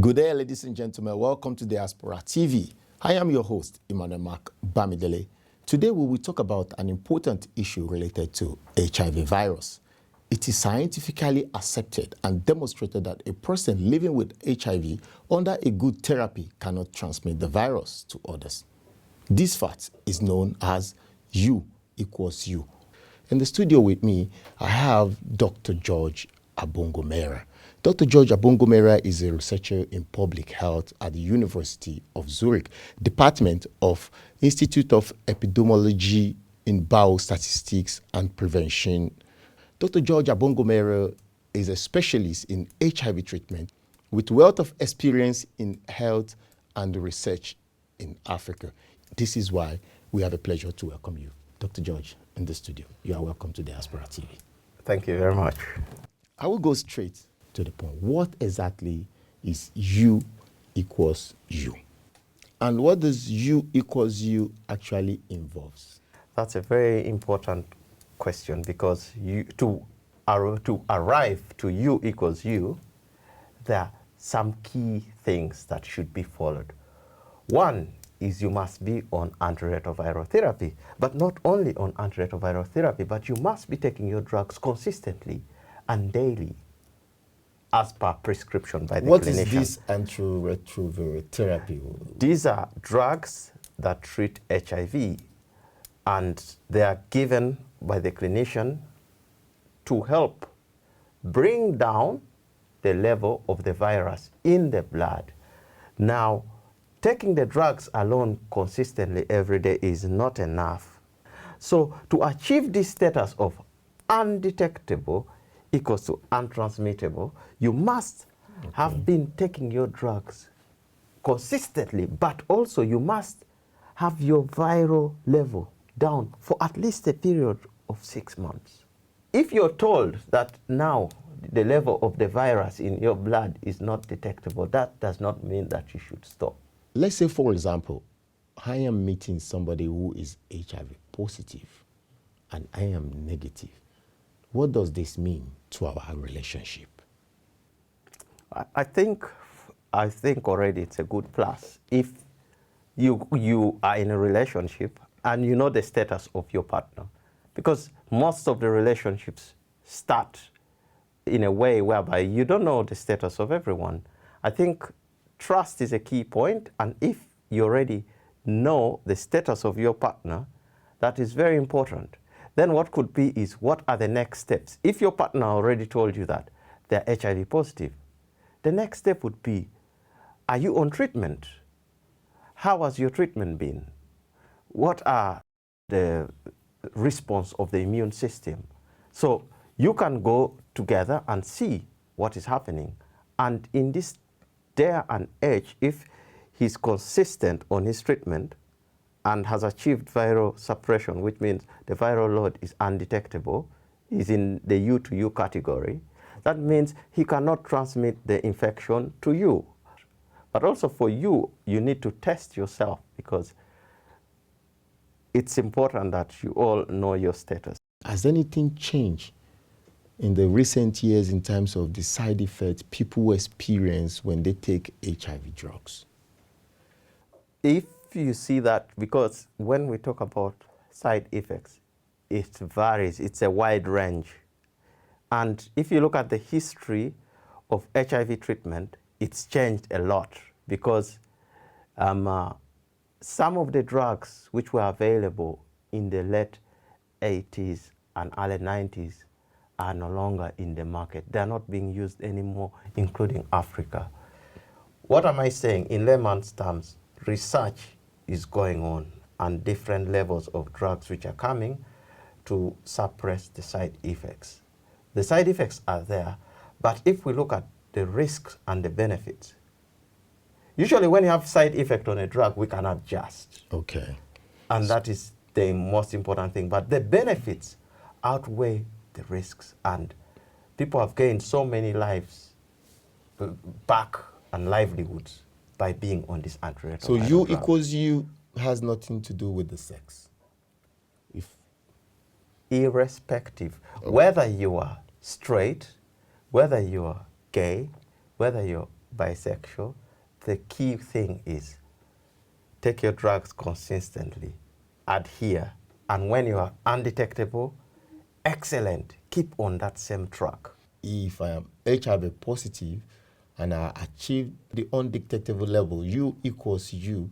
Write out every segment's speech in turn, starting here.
Good day, ladies and gentlemen. Welcome to Diaspora TV. I am your host, Emmanuel Mark Bamidele. Today we will talk about an important issue related to HIV virus. It is scientifically accepted and demonstrated that a person living with HIV under a good therapy cannot transmit the virus to others. This fact is known as U equals U. In the studio with me, I have Dr. George Abongomera. Dr. George Abongomera is a researcher in public health at the University of Zurich, Department of Institute of Epidemiology in Biostatistics and Prevention. Dr. George Abongomera is a specialist in HIV treatment with wealth of experience in health and research in Africa. This is why we have a pleasure to welcome you, Dr. George, in the studio. You are welcome to Diaspora TV. Thank you very much. I will go straight to the point. What exactly is U equals U? And what does U equals U actually involves? That's a very important question because to arrive to U equals U, there are some key things that should be followed. One is you must be on antiretroviral therapy, but not only on antiretroviral therapy, but you must be taking your drugs consistently and daily as per prescription by the clinician. What is this antiretroviral therapy? These are drugs that treat HIV, and they are given by the clinician to help bring down the level of the virus in the blood. Now, taking the drugs alone consistently every day is not enough. So to achieve this status of undetectable equals to untransmittable, you must have been taking your drugs consistently, but also you must have your viral level down for at least a period of 6 months. If you're told that now the level of the virus in your blood is not detectable, that does not mean that you should stop. Let's say, for example, I am meeting somebody who is HIV positive and I am negative. What does this mean to our relationship? I think already it's a good plus. If you are in a relationship and you know the status of your partner, because most of the relationships start in a way whereby you don't know the status of everyone. I think trust is a key point, and if you already know the status of your partner, that is very important. Then what could be is, what are the next steps? If your partner already told you that they're HIV positive, the next step would be, are you on treatment? How has your treatment been? What are the response of the immune system? So you can go together and see what is happening. And in this day and age, if he's consistent on his treatment and has achieved viral suppression, which means the viral load is undetectable, is in the U to U category, that means he cannot transmit the infection to you. But also for you, you need to test yourself, because it's important that you all know your status. Has anything changed in the recent years in terms of the side effects people experience when they take HIV drugs? If you see that, because when we talk about side effects, it varies, it's a wide range. And if you look at the history of HIV treatment, it's changed a lot, because some of the drugs which were available in the late 80s and early 90s are no longer in the market. They're not being used anymore, including Africa. What am I saying? In layman's terms, research is going on and different levels of drugs which are coming to suppress the side effects. The side effects are there, but if we look at the risks and the benefits, usually when you have side effect on a drug, we can adjust. Okay. And that is the most important thing. But the benefits outweigh the risks, and people have gained so many lives back and livelihoods by being on this antiretroviral So U drug. equals U has nothing to do with the sex? Irrespective, whether you are straight, whether you are gay, whether you're bisexual, the key thing is take your drugs consistently, adhere, and when you are undetectable, excellent, keep on that same track. If I am HIV positive and I achieve the undetectable level, U equals U,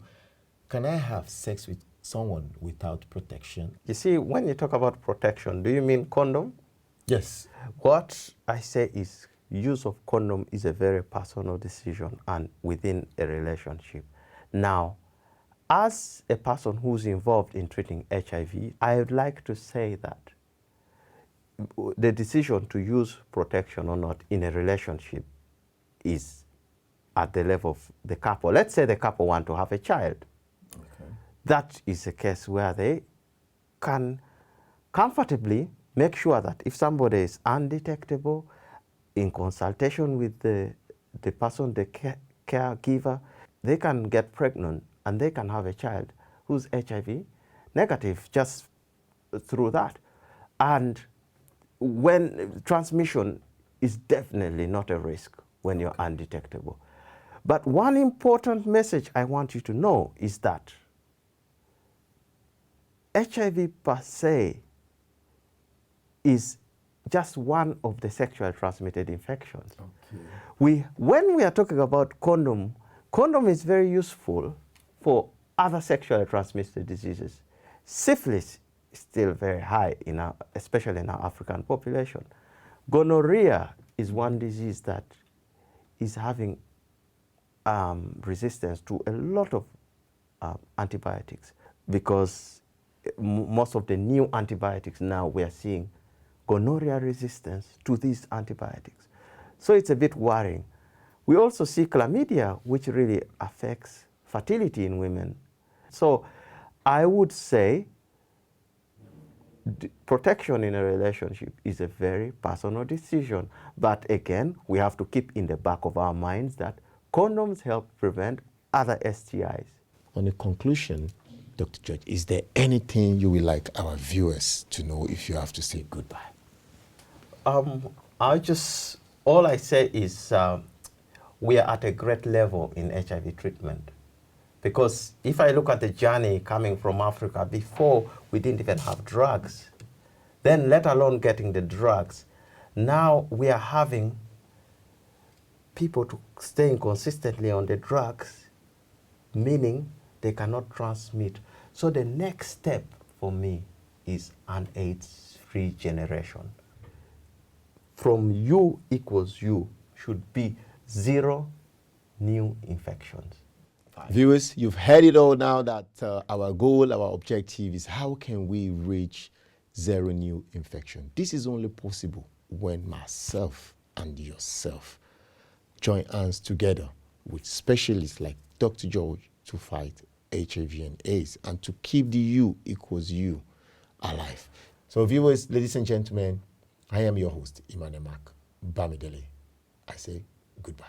can I have sex with someone without protection? You see, when you talk about protection, do you mean condom? Yes. What I say is use of condom is a very personal decision and within a relationship. Now, as a person who's involved in treating HIV, I would like to say that the decision to use protection or not in a relationship is at the level of the couple. Let's say the couple want to have a child. Okay. That is a case where they can comfortably make sure that if somebody is undetectable, in consultation with the person, the caregiver, they can get pregnant and they can have a child who's HIV negative just through that. And when transmission is definitely not a risk when you're undetectable. But one important message I want you to know is that HIV per se is just one of the sexually transmitted infections. Okay. When we are talking about condom is very useful for other sexually transmitted diseases. Syphilis is still very high, especially in our African population. Gonorrhea is one disease that is having resistance to a lot of antibiotics, because most of the new antibiotics now we are seeing gonorrhea resistance to these antibiotics. So it's a bit worrying. We also see chlamydia, which really affects fertility in women. So I would say protection in a relationship is a very personal decision. But again, we have to keep in the back of our minds that condoms help prevent other STIs. On a conclusion, Dr. George, is there anything you would like our viewers to know if you have to say goodbye? All I say is we are at a great level in HIV treatment. Because if I look at the journey coming from Africa, before we didn't even have drugs, then let alone getting the drugs, now we are having people to staying consistently on the drugs, meaning they cannot transmit. So the next step for me is an AIDS-free generation. From U equals U should be 0 new infections. Viewers, you've heard it all now that our goal, our objective is how can we reach 0 new infection. This is only possible when myself and yourself join hands together with specialists like Dr. George to fight HIV and AIDS and to keep the U equals U alive. So viewers, ladies and gentlemen, I am your host, Imane Mark Bamidele. I say goodbye.